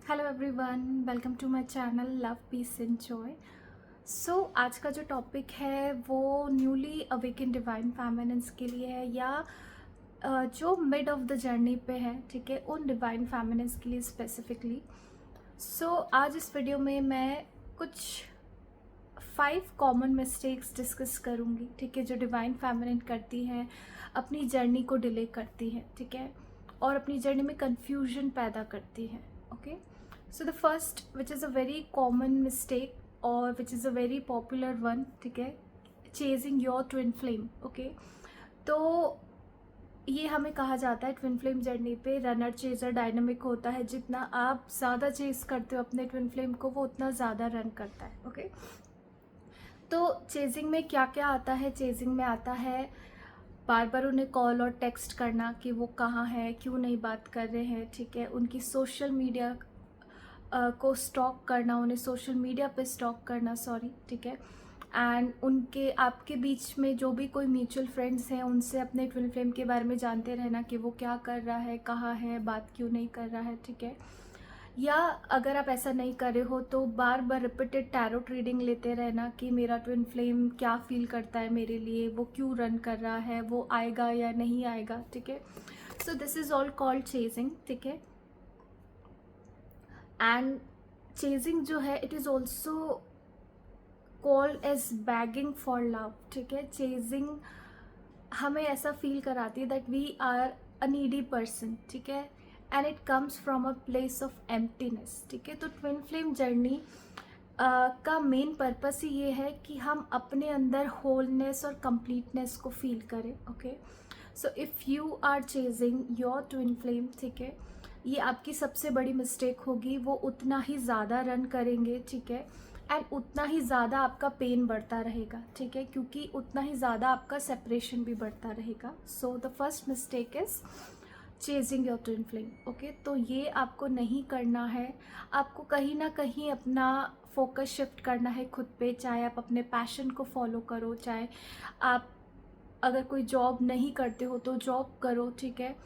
Hello everyone, welcome to my channel Love Peace and Joy. So आज का जो topic है वो न्यूली अवेकन डिवाइन फेमिनिन्स के लिए है, या जो मिड ऑफ द जर्नी पे है, ठीक है, उन डिवाइन फेमिनिन्स के लिए स्पेसिफिकली। सो आज इस वीडियो में मैं कुछ 5 कॉमन मिस्टेक्स डिस्कस करूँगी, ठीक है, जो डिवाइन फेमिनिन करती हैं, अपनी जर्नी को डिले करती हैं, ठीक है, और अपनी जर्नी में कन्फ्यूजन पैदा करती हैं। Okay, so the first which is a very common mistake और which is a very popular one, ठीक है, chasing your twin flame. Okay, तो ये हमें कहा जाता है ट्विन फ्लेम जर्नी पे रनर चेजर डायनामिक होता है। जितना आप ज़्यादा चेज करते हो अपने ट्विन फ्लेम को, वो उतना ज़्यादा रन करता है। ओके, तो चेजिंग में क्या क्या आता है? चेजिंग में आता है बार बार उन्हें कॉल और टेक्स्ट करना कि वो कहाँ है, क्यों नहीं बात कर रहे हैं, ठीक है, उनकी सोशल मीडिया को स्टॉक करना, उन्हें सोशल मीडिया पे स्टॉक करना, सॉरी, ठीक है, एंड उनके आपके बीच में जो भी कोई म्यूचुअल फ्रेंड्स हैं उनसे अपने ट्विन फ्लेम के बारे में जानते रहना कि वो क्या कर रहा है, कहाँ है, बात क्यों नहीं कर रहा है, ठीक है। या अगर आप ऐसा नहीं कर रहे हो तो बार बार रिपीटेड टैरोट रीडिंग लेते रहना कि मेरा ट्विन फ्लेम क्या फील करता है मेरे लिए, वो क्यों रन कर रहा है, वो आएगा या नहीं आएगा, ठीक है। So this is all called chasing, ठीक है। एंड चेजिंग जो है it is also called as begging for love, ठीक है। चेजिंग हमें ऐसा फील कराती है that we are a needy person, ठीक है, and it comes from a place of emptiness, ठीक है। तो ट्विन फ्लेम जर्नी का मेन पर्पस ही ये है कि हम अपने अंदर होलनेस और कंप्लीटनेस को फील करें। Okay, so if you are chasing your twin flame, ठीक है, ये आपकी सबसे बड़ी मिस्टेक होगी। वो उतना ही ज़्यादा रन करेंगे, ठीक है, एंड उतना ही ज़्यादा आपका पेन बढ़ता रहेगा, ठीक है, क्योंकि उतना ही ज़्यादा आपका सेपरेशन भी बढ़ता रहेगा। सो the first mistake is chasing your twin flame. Okay, तो ये आपको नहीं करना है। आपको कहीं ना कहीं अपना फोकस शिफ्ट करना है खुद पे, चाहे आप अपने पैशन को फॉलो करो, चाहे आप अगर कोई जॉब नहीं करते हो तो जॉब करो, ठीक है,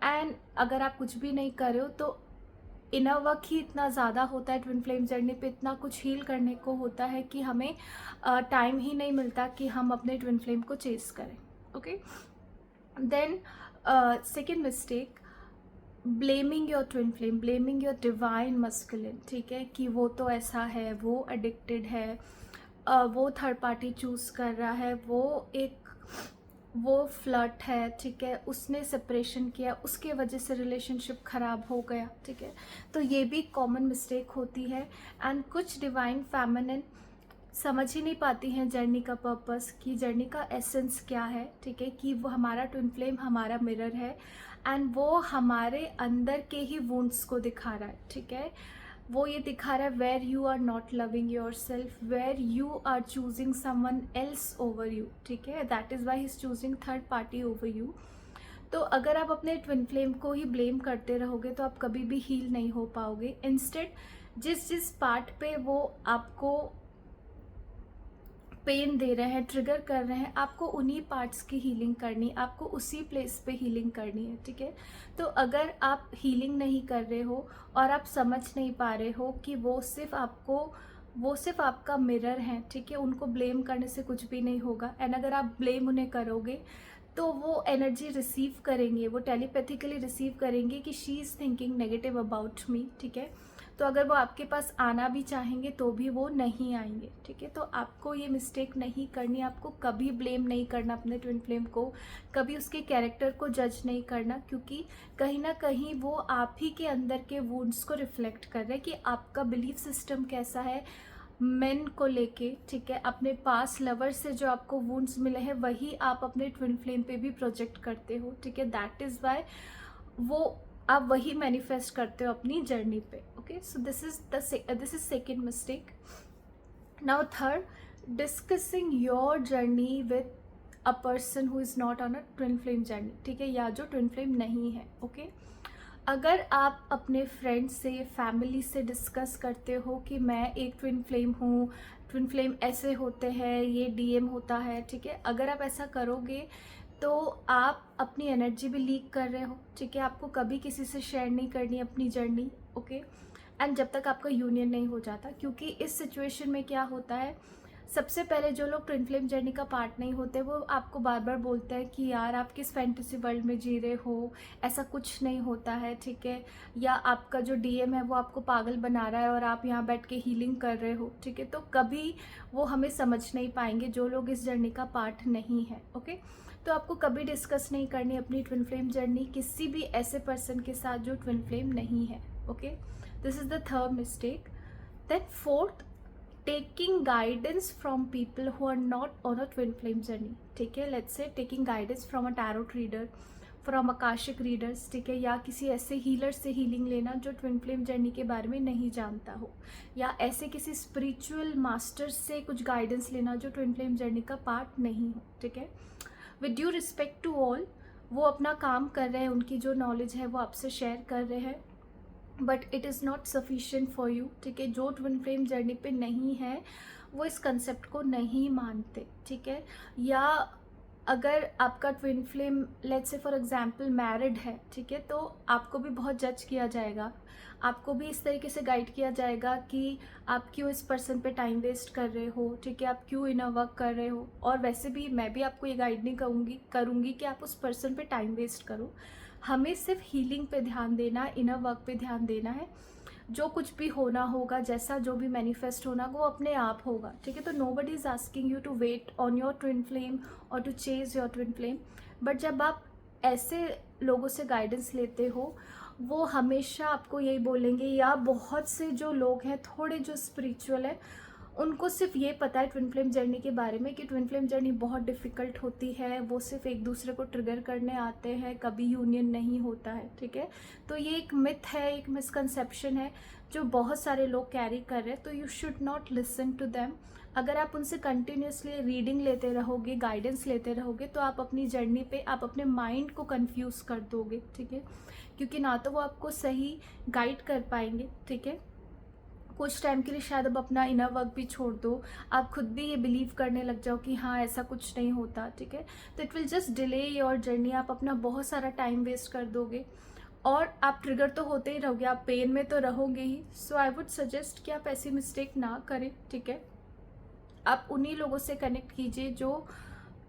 एंड अगर आप कुछ भी नहीं कर रहे हो तो इनर वर्क ही इतना ज़्यादा होता है ट्विन फ्लेम जर्नी पे, इतना कुछ हील करने को होता है कि हमें टाइम ही नहीं मिलता कि हम अपने ट्विन फ्लेम को चेस करें। Okay, then second mistake, blaming your twin flame, blaming your divine masculine, ठीक है, कि वो तो ऐसा है, वो एडिक्टेड है, वो थर्ड पार्टी चूज़ कर रहा है, वो फ्लर्ट है, ठीक है, उसने सेपरेशन किया, उसके वजह से रिलेशनशिप ख़राब हो गया, ठीक है। तो ये भी कॉमन मिस्टेक होती है। एंड कुछ डिवाइन फेमिनिन समझ ही नहीं पाती हैं जर्नी का पर्पस, कि जर्नी का एसेंस क्या है, ठीक है, कि वो हमारा ट्विन फ्लेम हमारा मिरर है एंड वो हमारे अंदर के ही वुंड्स को दिखा रहा है, ठीक है। वो ये दिखा रहा है where you are not loving yourself, where you are choosing someone else over you, ठीक है, that is why he is choosing third party over you. तो अगर आप अपने ट्विन फ्लेम को ही ब्लेम करते रहोगे तो आप कभी भी हील नहीं हो पाओगे। इंस्टेड जिस जिस पार्ट पे वो आपको पेन दे रहे हैं, ट्रिगर कर रहे हैं, आपको उन्हीं पार्ट्स की हीलिंग करनी, आपको उसी प्लेस पे हीलिंग करनी है, ठीक है। तो अगर आप हीलिंग नहीं कर रहे हो और आप समझ नहीं पा रहे हो कि वो सिर्फ आपका मिरर है, ठीक है, उनको ब्लेम करने से कुछ भी नहीं होगा। एंड अगर आप ब्लेम उन्हें करोगे तो वो एनर्जी रिसीव करेंगे, वो टेलीपैथिकली रिसीव करेंगे कि she is thinking negative about me, ठीक है। तो अगर वो आपके पास आना भी चाहेंगे तो भी वो नहीं आएंगे, ठीक है। तो आपको ये मिस्टेक नहीं करनी, आपको कभी ब्लेम नहीं करना अपने ट्विन फ्लेम को, कभी उसके कैरेक्टर को जज नहीं करना, क्योंकि कहीं ना कहीं वो आप ही के अंदर के वुंड्स को रिफ्लेक्ट कर रहे हैं कि आपका बिलीफ सिस्टम कैसा है मेन को लेके, ठीक है। अपने पास लवर से जो आपको वुंड्स मिले हैं वही आप अपने ट्विन फ्लेम पे भी प्रोजेक्ट करते हो, ठीक है। दैट इज़ वाई वो आप वही मैनिफेस्ट करते हो अपनी जर्नी पे। Okay, so this is second mistake. Now third, discussing your journey with a person who is not on a twin flame journey, ठीक है, या जो ट्विन फ्लेम नहीं है। ओके, अगर आप अपने फ्रेंड से, फैमिली से डिस्कस करते हो कि मैं एक ट्विन फ्लेम हूँ, ट्विन फ्लेम ऐसे होते हैं, ये डीएम होता है, ठीक है, अगर आप ऐसा करोगे तो आप अपनी एनर्जी भी लीक कर रहे हो, ठीक है। आपको कभी किसी से शेयर नहीं करनी अपनी जर्नी, ओके। एंड जब तक आपका यूनियन नहीं हो जाता, क्योंकि इस सिचुएशन में क्या होता है, सबसे पहले जो लोग ट्विन फ्लेम जर्नी का पार्ट नहीं होते वो आपको बार बार बोलते हैं कि यार आप किस फैंटेसी वर्ल्ड में जी रहे हो, ऐसा कुछ नहीं होता है, ठीक है, या आपका जो डीएम है वो आपको पागल बना रहा है और आप यहाँ बैठ के हीलिंग कर रहे हो, ठीक है। तो कभी वो हमें समझ नहीं पाएंगे जो लोग इस जर्नी का पार्ट नहीं है, ओके। तो आपको कभी डिस्कस नहीं करनी अपनी ट्विन फ्लेम जर्नी किसी भी ऐसे पर्सन के साथ जो ट्विन फ्लेम नहीं है, okay. This is the third mistake. Then fourth, taking guidance from people who are not on a twin flame journey, ठीक है। Let's say taking guidance from a tarot reader, from Akashic readers, ठीक है, या किसी ऐसे healer से healing लेना जो ट्विन फ्लेम जर्नी के बारे में नहीं जानता हो, या ऐसे किसी स्पिरिचुअल मास्टर से कुछ गाइडेंस लेना जो ट्विन फ्लेम जर्नी का पार्ट नहीं हो, ठीक है। With due respect to all, वो अपना काम कर रहे हैं, उनकी जो नॉलेज है वो आपसे शेयर कर रहे हैं, but it is not sufficient for you, ठीक है। जो ट्विन फ्लेम जर्नी पे नहीं है वो इस कंसेप्ट को नहीं मानते, ठीक है। या अगर आपका twin flame let's say for example married है, ठीक है, तो आपको भी बहुत जज किया जाएगा, आपको भी इस तरीके से गाइड किया जाएगा कि आप क्यों इस पर्सन पे टाइम वेस्ट कर रहे हो, ठीक है, आप क्यों इनर वर्क कर रहे हो। और वैसे भी मैं भी आपको ये गाइड नहीं करूँगी कि आप उस पर्सन पे टाइम वेस्ट करो। हमें सिर्फ हीलिंग पे ध्यान देना है, इनर वर्क पे ध्यान देना है। जो कुछ भी होना होगा, जैसा जो भी मैनिफेस्ट होना वो अपने आप होगा, ठीक है। तो nobody is asking you to wait on your twin flame और to chase your twin flame. But जब आप ऐसे लोगों से गाइडेंस लेते हो वो हमेशा आपको यही बोलेंगे, या बहुत से जो लोग हैं थोड़े जो स्पिरिचुअल है उनको सिर्फ ये पता है ट्विन फ्लेम जर्नी के बारे में कि ट्विन फ्लेम जर्नी बहुत डिफ़िकल्ट होती है, वो सिर्फ एक दूसरे को ट्रिगर करने आते हैं, कभी यूनियन नहीं होता है, ठीक है। तो ये एक मिथ है, एक मिसकंसेप्शन है जो बहुत सारे लोग कैरी कर रहे हैं। तो you should not listen to them. अगर आप उनसे कंटिन्यूसली रीडिंग लेते रहोगे, गाइडेंस लेते रहोगे, तो आप अपनी जर्नी पे आप अपने माइंड को कंफ्यूज कर दोगे, ठीक है, क्योंकि ना तो वो आपको सही गाइड कर पाएंगे, ठीक है। कुछ टाइम के लिए शायद अब अपना इनर वर्क भी छोड़ दो, आप खुद भी ये बिलीव करने लग जाओ कि हाँ ऐसा कुछ नहीं होता, ठीक है। तो it will just delay your journey, आप अपना बहुत सारा टाइम वेस्ट कर दोगे और आप ट्रिगर तो होते ही रहोगे, आप पेन में तो रहोगे ही। सो आई वुड सजेस्ट कि आप ऐसी मिस्टेक ना करें, ठीक है। आप उन्हीं लोगों से कनेक्ट कीजिए जो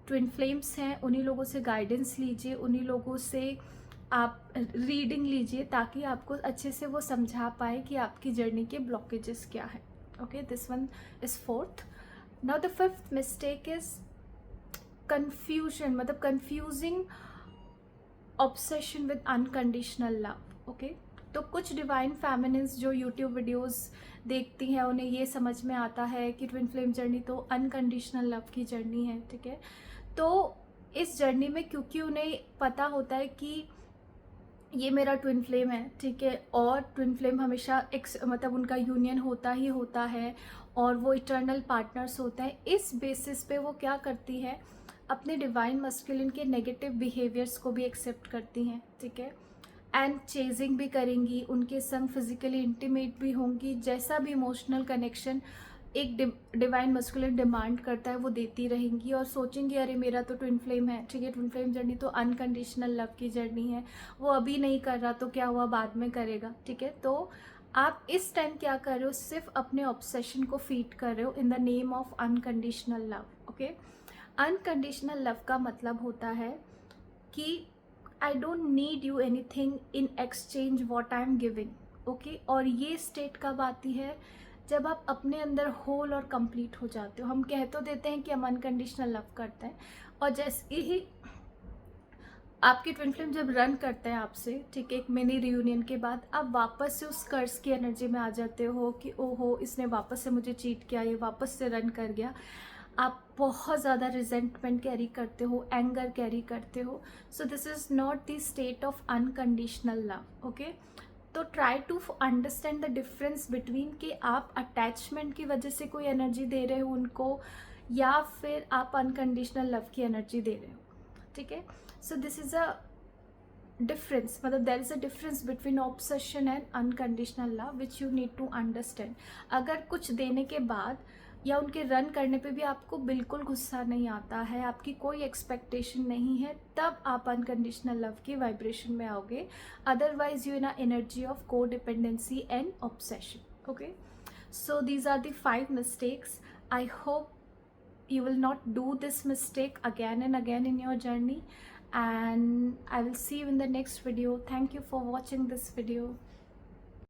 ट्विन फ्लेम्स हैं, उन्हीं लोगों से गाइडेंस लीजिए, उन्हीं लोगों से आप रीडिंग लीजिए ताकि आपको अच्छे से वो समझा पाए कि आपकी जर्नी के ब्लॉकेजेस क्या है, okay. This one is fourth. Now the fifth mistake is confusion, मतलब confusing obsession with unconditional love, okay. तो कुछ डिवाइन फेमिनिन्स जो यूट्यूब वीडियोस देखती हैं उन्हें ये समझ में आता है कि ट्विन फ्लेम जर्नी तो अनकंडीशनल लव की जर्नी है, ठीक है। तो इस जर्नी में क्योंकि उन्हें पता होता है कि ये मेरा ट्विन फ्लेम है, ठीक है, और ट्विन फ्लेम हमेशा मतलब उनका यूनियन होता ही होता है और वो इटर्नल पार्टनर्स होते हैं, इस बेसिस पे वो क्या करती है, अपने डिवाइन मस्कुलिन के नेगेटिव बिहेवियर्स को भी एक्सेप्ट करती हैं, ठीक है, एंड चेजिंग भी करेंगी, उनके संग फिजिकली इंटीमेट भी होंगी, जैसा भी इमोशनल कनेक्शन एक डिवाइन मस्कुलिन डिमांड करता है वो देती रहेंगी और सोचेंगी अरे मेरा तो ट्विन फ्लेम है, ठीक है, ट्विन फ्लेम जर्नी तो अनकंडीशनल लव की जर्नी है, वो अभी नहीं कर रहा तो क्या हुआ बाद में करेगा, ठीक है। तो आप इस टाइम क्या कर रहे हो, सिर्फ अपने ऑब्सेशन को फीड कर रहे हो in the name of unconditional love, okay. Unconditional love का मतलब होता है कि I don't need you anything in exchange what I am giving, okay. और ये स्टेट कब आती है, जब आप अपने अंदर होल और कंप्लीट हो जाते हो। हम कह तो देते हैं कि हम अनकंडीशनल लव करते हैं, और जैसे ही आपके ट्विन फ्लेम जब रन करते हैं आपसे, ठीक है, एक मिनी रियूनियन के बाद आप वापस से उस कर्स की एनर्जी में आ जाते हो कि ओहो इसने वापस से मुझे चीट किया, ये वापस से रन कर गया। आप बहुत ज़्यादा रिजेंटमेंट कैरी करते हो, एंगर कैरी करते हो। So this is not the state of unconditional love, okay. तो try to understand the difference between कि आप अटैचमेंट की वजह से कोई एनर्जी दे रहे हो उनको, या फिर आप अनकंडीशनल लव की एनर्जी दे रहे हो, ठीक है। So this is a difference, मतलब there is a difference between obsession and unconditional love which you need to understand. अगर कुछ देने के बाद या उनके रन करने पे भी आपको बिल्कुल गुस्सा नहीं आता है, आपकी कोई एक्सपेक्टेशन नहीं है, तब आप अनकंडीशनल लव की वाइब्रेशन में आओगे. Otherwise you in a energy of codependency and obsession. Okay, so these are the 5 mistakes. I hope you will not do this mistake again and again in your journey, and I will see you in the next video. Thank you for watching this video.